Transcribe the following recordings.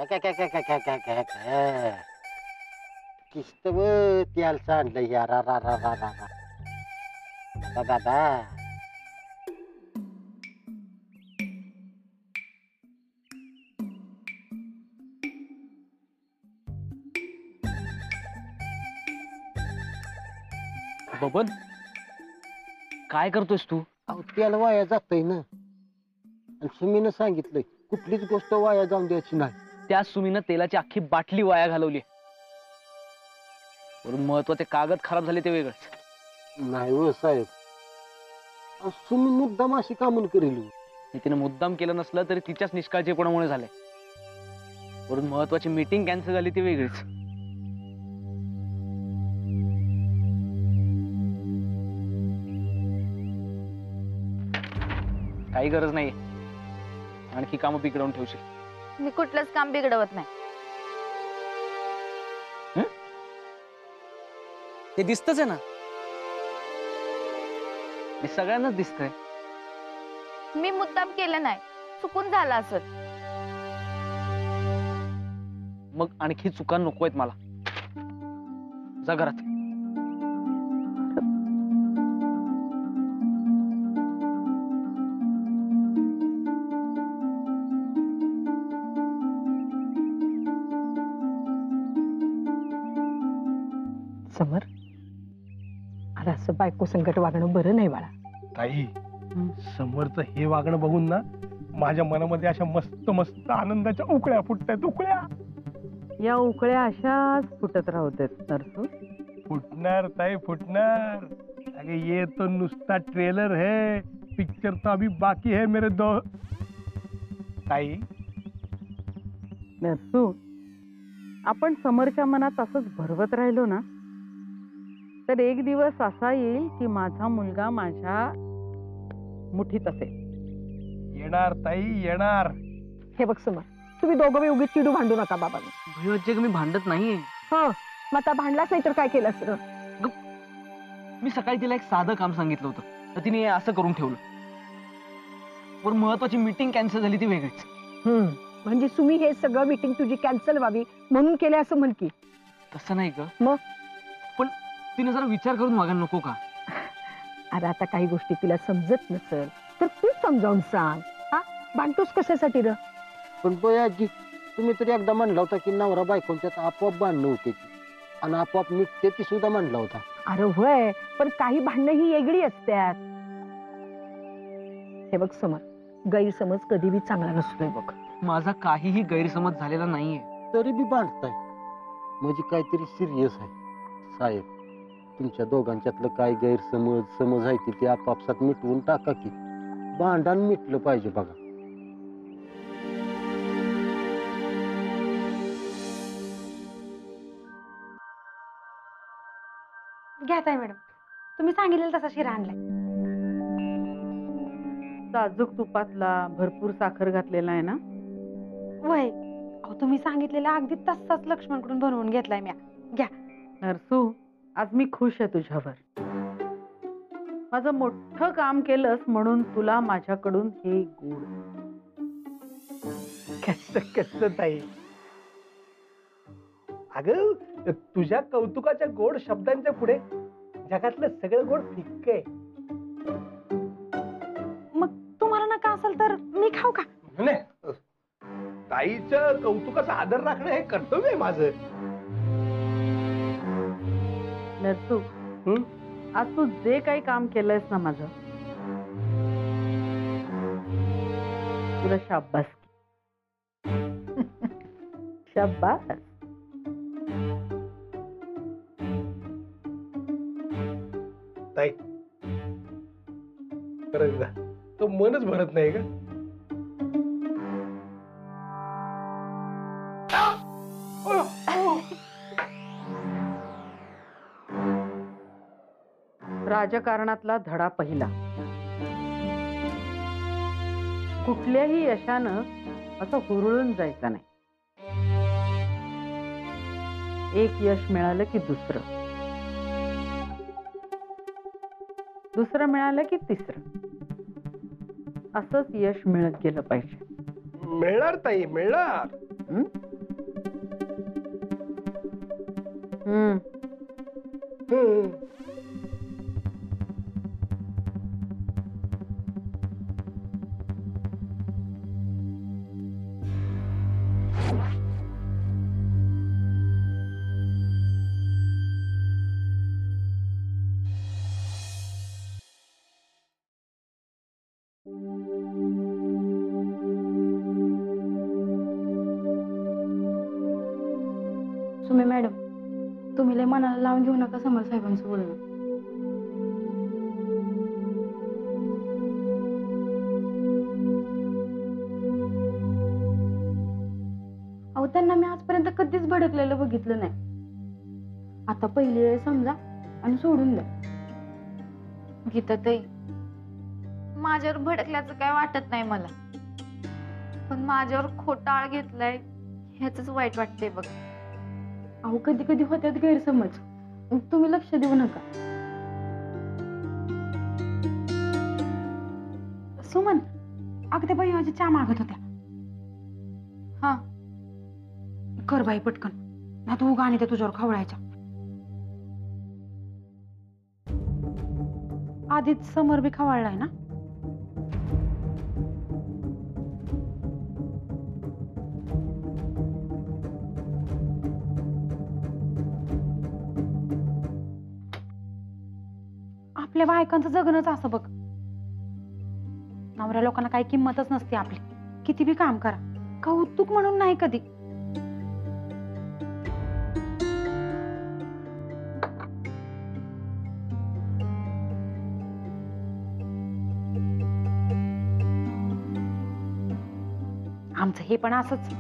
काय काय काय काय काय काय काय काय किस्त व त्याला सांडलं या रा रा रा रा रा रा दादा बबन काय करतोयस तू? अहो त्याला वाया जातय ना आणि सुमीनं सांगितलंय कुठलीच गोष्ट वाया जाऊन द्यायची नाही. त्या सुमीनं तेलाची अख्खी बाटली वाया घालवली. वरून महत्वाचे कागद खराब झाले ते वेगळंच. नाही हो साहेब, अहो, सुमी मुद्दाम अशी कामून करेल. तिने मुद्दाम केलं नसलं तरी तिच्याच निष्काळजीपणामुळे झालंय. वरून महत्वाची मीटिंग कॅन्सल झाली ती वेगळीच. काही गरज नाही आणखी कामं बिघडवून ठेवशील. मी कुठलंच काम बिघडवत नाही. ते दिसतच आहे ना, हे सगळ्यांनाच दिसतंय. मी मुद्दाम केलं नाही, चुकून झालं असत. मग आणखी चुका नकोयत मला. जा घरात. समर, आता असं बायको संकट वागणं बरं नाही बाळा. ताई, समोरचं हे वागणं बघून ना माझ्या मनामध्ये अशा मस्त मस्त आनंदाच्या उकळ्या फुटतायत. उकळ्या या उकळ्या अशाच फुटत राहतात नरसू. फुटणार ताई फुटणार. अरे ये तो नुसता ट्रेलर है, पिक्चर तो अभी बाकी है मेरे दो. ताई नरसू, आपण समरच्या मनात असंच भरवत राहिलो ना तर एक दिवस असा येईल की माझा मुलगा माझ्या मुठीत असेल. येणार ताई येणार. हे बघ समर, तुम्ही दोघं उगीच चिडू भांडू नका बाबा. भैया मी भांडत नाहीये. हो, मग आता भांडलाच नाही तर काय केलं असं? मी सकाळी तिला एक साधं काम सांगितलं होतं तर तिने असं करून ठेवलं. पण महत्वाची मीटिंग कॅन्सल झाली ती वेगळीच. म्हणजे तुम्ही हे सगळं मीटिंग तुझी कॅन्सल व्हावी म्हणून केले असं म्हण की. तसं नाही ग, मग पण तिने जरा विचार करून वागायला नको का? अरे आता काही गोष्टी तिला समजत नसल तर तू समजावून सांग. हा, भांडतोस कशासाठी र? पण बयाजी, तुम्ही तरी एकदा म्हणला होता की नवरा बायकोंच्यात आपोआप भांडणं होते आणि आपोआप मिटते ती सुद्धा म्हणला होता. अरे होय, पण काही भांडणं ही वेगळी असतात. हे बघ समर, गैरसमज कधी बी चांगला नसतोय बघ. माझा काहीही गैरसमज झालेला नाहीये. तरी बी भांडताय म्हणजे काहीतरी सिरियस आहे. साहेब, तुमच्या दोघांच्यातलं काय समज आहे ते आपापसात मिटवून टाका की. भांडण मिटलं पाहिजे बघा. घ्या ताई मॅडम, तुम्ही सांगितलेलं तसा शिरा आणलाय. साजूक तुपातला भरपूर साखर घातलेला आहे ना? वय, अहो तुम्ही सांगितलेला अगदी तसाच लक्ष्मणकडून बनवून घेतलाय म्या. घ्या. नरसू, आज मी खुश आहे तुझ्यावर. माझं मोठं काम केलंस म्हणून तुला माझ्याकडून हे गोड. कसं ताई. अगं, तुझ्या कौतुकाच्या गोड शब्दांच्या पुढे जगातलं सगळं गोड फिक्क आहे. मग तुम्हाला नका असेल तर मी खाऊ का? नाही, ताईचं कौतुकाचा आदर राखणं हे कर्तव्य आहे माझं. नरसू, आज तू जे काही काम केलंयस ना माझं, तुला शाब्बास. शाब्बास. ताई, खरंच ना, तो मनच भरत नाही का? राजकारणातला धडा पहिला. कुठल्याही यशानं असं हुरळून जायचं नाही. एक यश मिळालं की दुसरं मिळालं की तिसरं, असंच यश मिळत गेलं पाहिजे. मिळणार ताई, मिळणार. सुमे मॅडम, तुम्ही लय मनाला लावून घेऊ नका समर साहेबांचं बोलणं. अहो, त्यांना मी आजपर्यंत कधीच भडकलेलं बघितलं नाही. आता पहिली वेळ समजा आणि सोडून द्या. गीताताई, माझ्यावर भडकल्याचं काय वाटत नाही मला, पण माझ्यावर खोटा आळ घेतलाय ह्याच वाईट वाटतंय बघ. अहो, कधी कधी होत्यात गैरसमज, तुम्ही लक्ष देऊ नका. सुमन, अगदी बाई माझी चहा मागत होत्या. हा, कर बाई पटकन, ना तू गाणी त्या तुझ्यावर खवळायच्या. आधीच समर बी खवळलाय ना. आपल्या बायकांचं जगणंच असं बघ. नवऱ्या लोकांना काही किंमतच नसते आपली, किती बी काम करा. कौतुक म्हणून नाही कधी. आमचं हे पण असंच.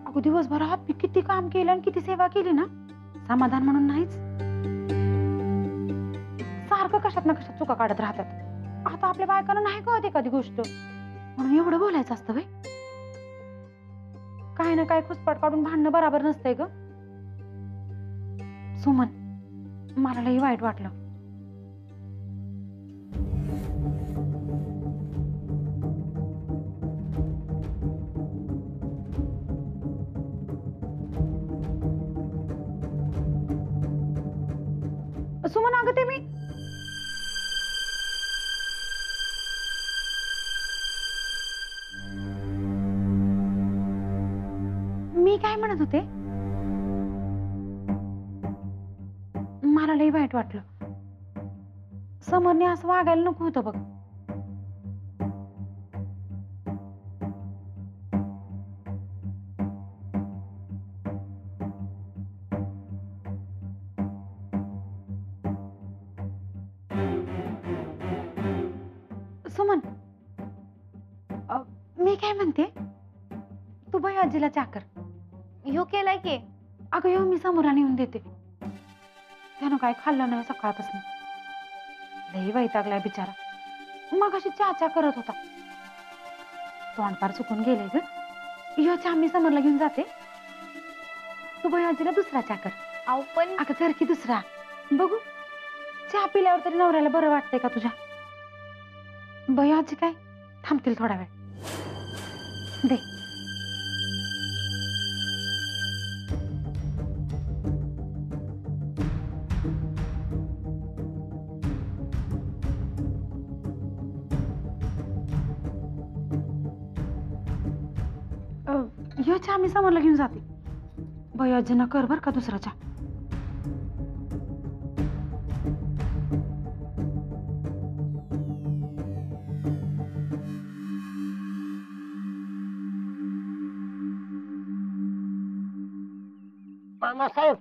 अगो दिवसभरात मी किती काम केलं आणि किती सेवा केली ना, समाधान म्हणून नाहीच. सारखं कशात ना कशात चुका काढत राहतात. आता आपल्या बायकांना नाही कळत एखादी गोष्ट, म्हणून एवढं बोलायचं असतं बाई. काय ना काय खुसपाट काढून भांडणं बराबर नसतंय ग. सुमन, मला लई वाईट वाटलं. सुमन, अगं ते मी काय म्हणत होते, मला लई वाईट वाटलं. समरने असं वागायला नको होतं बघ. सुमन, मी काय म्हणते, तू बाई आजीला चाकर. ह्यो केलाय की. अगं येऊ, मी समोरा नेऊन देते. त्यानं काय खाल्लं नाही सकाळपासून. लई वैतागलाय बिचारा. मग अशी चहा करत होता. तोंडपार चुकून गेले ग. ह्यो चहा मी समोरला घेऊन जाते. तू बाई आजीला दुसरा चाकर. अहो पण अगं तर की दुसरा बघू. चहा पिल्यावर तरी नवऱ्याला बरं वाटतंय का तुझ्या? बाई आजी काय थांबतील थोडा वेळ. दे. ह्यो चहा मी समोरला घेऊन जाते. बाई आजींना कर बर का दुसरा चहा. मामासाहेब,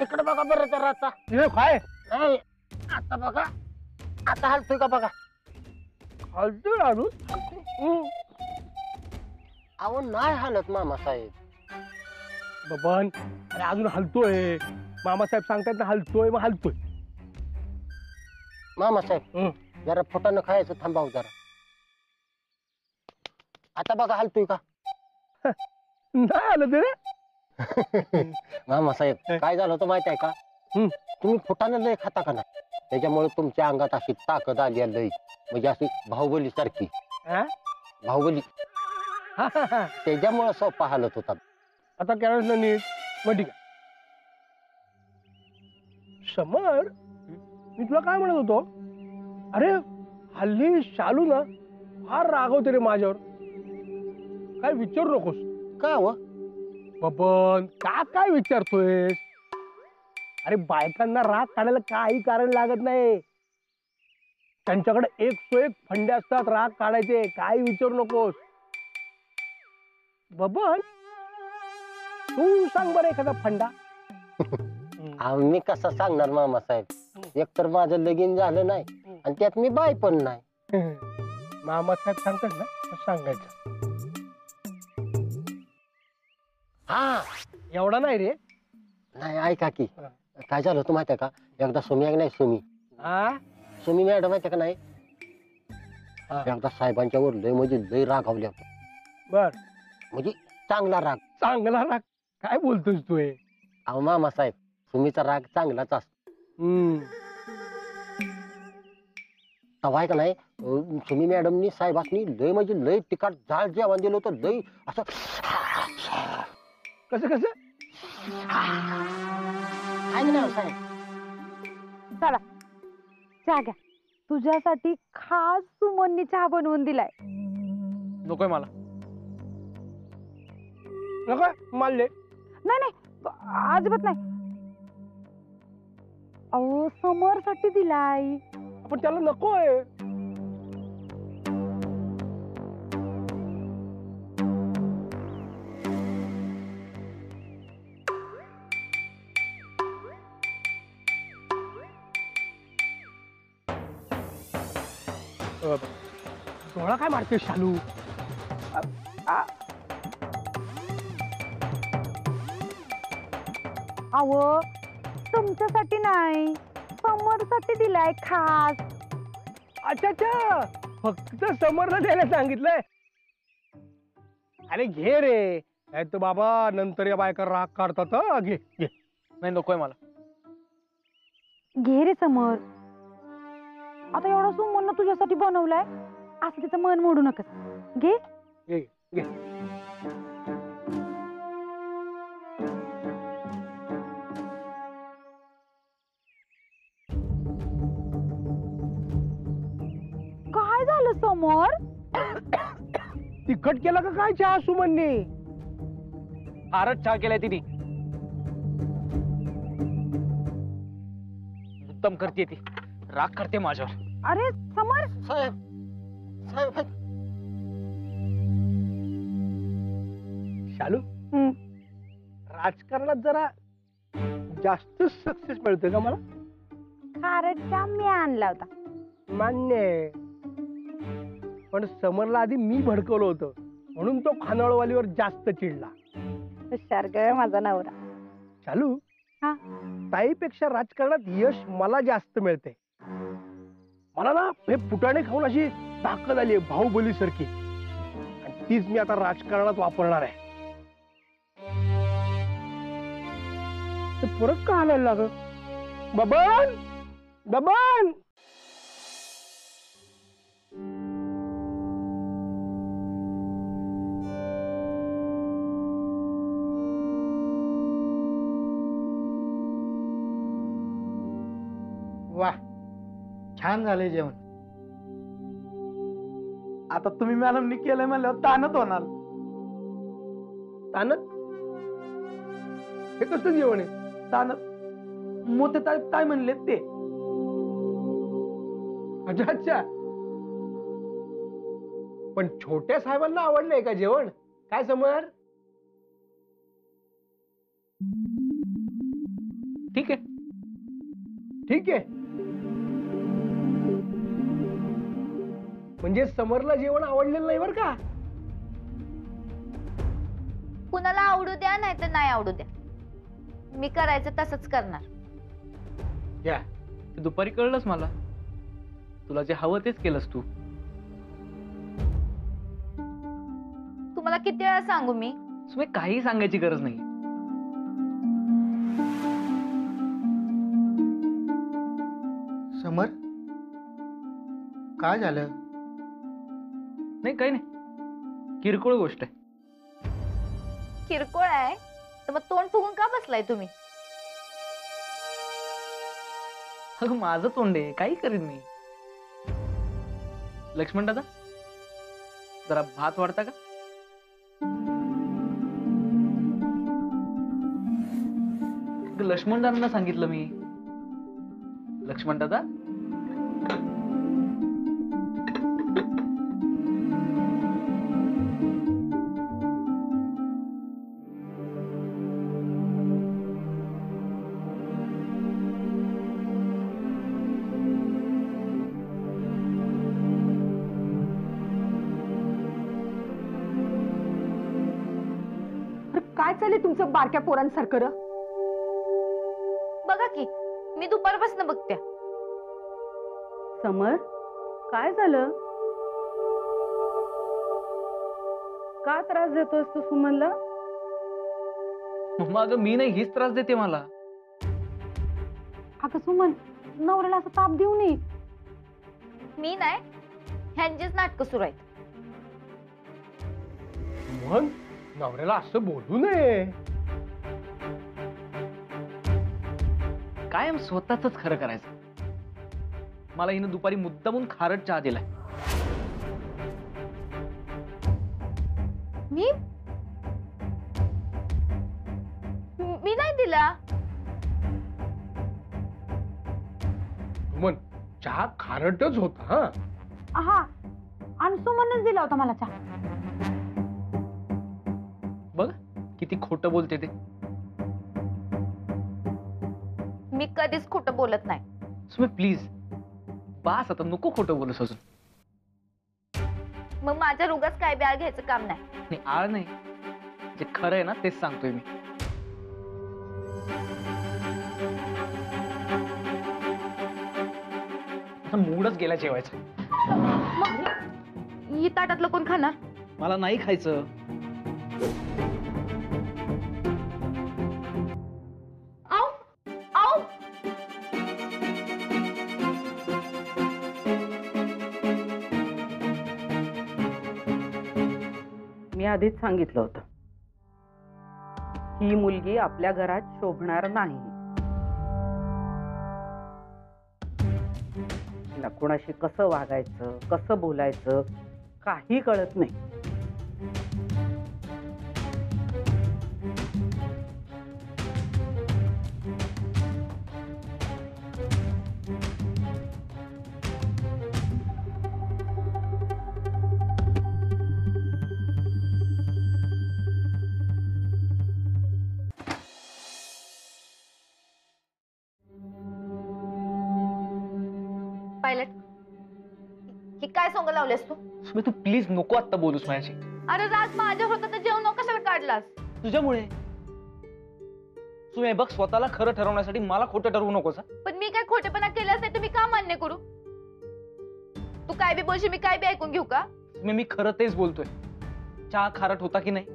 इकडे बघा बरं तर आता. काय नाही, आता बघा. आता हलतोय का बघा. हलतोय अजून? अहो नाही हालत मामासाहेब. बबन, अरे अजून हलतोय. मामासाहेब सांगतात ना हलतोय, मग हलतोय. मामासाहेब, जरा फुटानं खायचं थांबाव जरा. आता बघा हलतोय का. नाही आलं ते रे. मामासाहेब, काय झालं होतं माहित आहे का. तुम्ही फुटानं लय खाता का नाही, त्याच्यामुळे तुमच्या अंगात अशी ताकद आली आहे लय. म्हणजे अशी बाहुबली सारखी. बाहुबली. त्याच्यामुळे सोपा हालत होता. आता केलं नीट, मग ठीक आहे. समर, मी तुला काय म्हणत होतो, अरे हल्ली शालू ना फार रागवते रे माझ्यावर. काय विचारू नकोस. का हो? बबन का काय विचारतोयस? अरे बायकांना राग काढायला काही कारण लागत नाही. त्यांच्याकडे एक सो एक फंडे असतात राग काढायचे. काही विचारू नकोस. बबन तू सांग बरं एखादा फंडा. मी कसा सांगणार मामासाहेब, एकतर माझं लगीन झालं नाही आणि त्यात मी बाय पण नाही. मामासाहेब सांगतात ना तसं सांगायचं. हा एवढा नाही रे. नाही, ऐका की काय झालं होतं माहितीये का, एकदा सुमी आहे नाही, सुमी मॅडम माहितीये का नाही, एकदा साहेबांच्या वर लय म्हणजे लय रागावल्या होत्या. बर, म्हणजे चांगला राग. चांगला राग काय बोलतोस तू हे? अहो मामासाहेब, सुमीचा राग चांगलाच असतो. तेव्हा आहे का नाही, सुमी मॅडमनी साहेबांनी लय म्हणजे लय तिखट झाड जेवण दिलं होतं. लय असं कसं कसं काय नाही साहेब. चला चहा घ्या, तुझ्यासाठी खास सुमननी चहा बनवून दिलाय. नकोय मला. नको मानले. नाही नाही, अजिबात नाही. अहो समर साठी दिलाय. पण त्याला नकोय. डोळा काय मारते शालू? अहो तुमच्यासाठी नाही, समर साठी दिलाय खास. अच्छा अच्छा, फक्त समोरला द्यायला सांगितलंय. अरे घे रे, नाही तर बाबा नंतर या बायका राग काढतात. घे घे. नाही, नकोय मला. घे रे समर, आता एवढा सुमन तुझ्यासाठी बनवलाय, असं तिचं मन मोडू नकस. घे घे घे. काय झालं समोर? तिखट केला का काय चहा सुमनने? फारच चहा केलाय तिने. उत्तम करते ती, राग करते माझ्यावर. अरे समर, साहेब साहेब शालू, राजकारणात जरा जास्त सक्सेस मिळतोय का मला? खारट चहा मी आणला होता. मान्य आहे, पण समरला आधी मी भडकवलं होतं म्हणून तो खानावळवालीवर जास्त चिडला. हुशार ग माझा नवरा. शालू, हा? ताईपेक्षा राजकारणात यश मला जास्त मिळते. मला ना हे फुटाणे खाऊन अशी ताकद आली आहे बाहुबली सारखी, आणि तीच मी आता राजकारणात वापरणार आहे. ते परत का हालायला लागलं? बबन बबन, वा, छान झाले जेवण. आता तुम्ही मॅडमनी केलंय म्हणल्यावर ताणत होणार. तानत? हे कसलं जेवण आहे? ताणत मोठे काय म्हणले ते. अच्छा अच्छा, पण छोट्या साहेबांना आवडलंय का जेवण? काय समर? ठीक आहे. ठीक आहे, म्हणजे समरला जेवण आवडलेलं नाही बर का? कुणाला आवडू द्या नाही तर नाही आवडू द्या, मी करायचं तसंच करणार. या ते दुपारी कळलंच मला. तुला जे हवं तेच केलंस तू. तुम्हाला किती वेळा सांगू मी? तुम्ही काही सांगायची गरज नाही. समर, काय झालं? नाही, काही नाही, किरकोळ गोष्ट आहे. किरकोळ आहे तर मग तोंड फुगून का बसलाय तुम्ही? अगं माझं तोंड आहे, काही करीन मी. लक्ष्मण दादा, जरा भात वाढता का? लक्ष्मण दादांना सांगितलं मी. लक्ष्मण दादा, काय चाललंय तुमचं बारक्या पोरांसारखं र? बघा की मी दुपारपासून बघत्या. समर, काय झालं? का त्रास देतोस तू सुमनला? मग मी नाही, हीच त्रास देते मला. अगं सुमन, नवऱ्याला असं ताप देऊ नये. मी नाही, ह्यांचीच नाटकं सुरू आहेत. मग नवऱ्याला असं बोलू नये. कायम स्वतःच खरं करायचं. मला हिनं दुपारी मुद्दामून खारट चहा दिलाय. मी मी नाही दिला. सुमन, चहा खारटच होता. हा हा, आणि सुमनच दिला होता मला चहा. बघ किती खोटं बोलते ते. मी कधीच खोटं बोलत नाही. सुमे प्लीज, बास आता, नको खोटं बोलूस अजून. मग माझ्या रुगास काय ब्याळ घ्यायचं काम नाही. नाही, आळ नाही, जे खरं आहे ना तेच सांगतोय मी. आता मूडच गेला जेवायचा. मग ही ताटातलं कोण खाणार? मला नाही खायचं. आऊ आऊ. मी आधीच सांगितलं होतं, ही मुलगी आपल्या घरात शोभणार नाही. तिला कोणाशी कसं वागायचं, कसं बोलायचं काही कळत नाही. पायलट, ही काय सोंग लावलेस तू? सुमे तू प्लीज नको आता बोलूस माझ्याशी. अरे राज माझ्या होता तर जेवण कशाला काढलास? तुझ्यामुळे. सुमे बघ, स्वतःला खरं ठरवण्यासाठी मला खोटं ठरवू नकोस. पण मी काय खोटेपणा केलाच नाही तर मी का मान्य करू? तू काय बी बोलशील, मी काय बी ऐकून घेऊ का? मी खरं तेच बोलतोय. चहा खारट होता की नाही?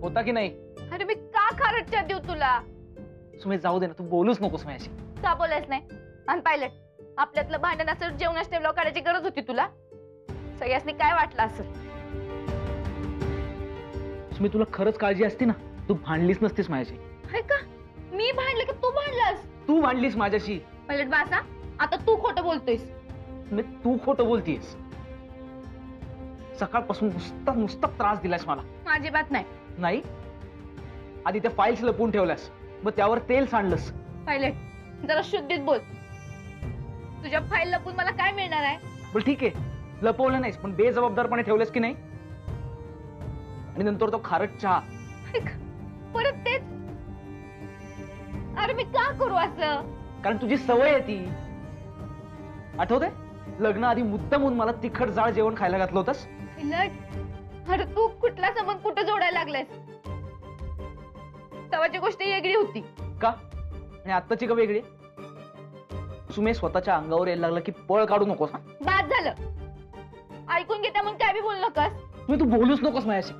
होता की नाही? अरे मी का खारट चहा देऊ तुला? सुमे जाऊ दे ना, तू बोलूच नकोस माझ्याशी. का बोलायच नाही? आणि पायलट, आपल्यातलं भांडण असं जेवणाच टेबलावर काढायची गरज होती तुला? सगळ्यांनी काय वाटलं असेल? सुमे तुला खरंच काळजी असती ना, तू भांडलीच नसतीस माझ्याशी. अरे का मी भांडले की तू भांडलास? तू भांडलीस माझ्याशी. पायलट बासा, आता तू खोटं बोलतोयस. सुमे तू खोटं बोलतीयस. सकाळपासून नुसता त्रास दिलास मला. माझी बात नाही. नाही, आधी त्या फाईल्स लपवून ठेवल्यास, मग त्यावर तेल सांडलंस. पायलट, जरा शुद्धीत बोल. तुझ्या फाईल लपून मला काय मिळणार आहे? बरं ठीक आहे, लपवलं नाहीस, पण बेजबाबदारपणे ठेवलंस की नाही? आणि नंतर तो खारट चहा. परत तेच. अरे मी का करू असं? कारण तुझी सवय आहे ती. आठवतंय, लग्न आधी मुद्दामून मला तिखट जाळ जेवण खायला घातलं होतंस. पायलट, अरे तू कुठला संबंध कुठं जोडायला लागलायस? तेव्हाची गोष्ट वेगळी होती. का? आणि आत्ताची का वेगळी? सुमे स्वतःच्या अंगावर यायला लागला की पळ काढू नकोस. बाद झालं. ऐकून घेता मग काय बी बोलू नकोस. तू बोलूच नकोस माझ्याशी.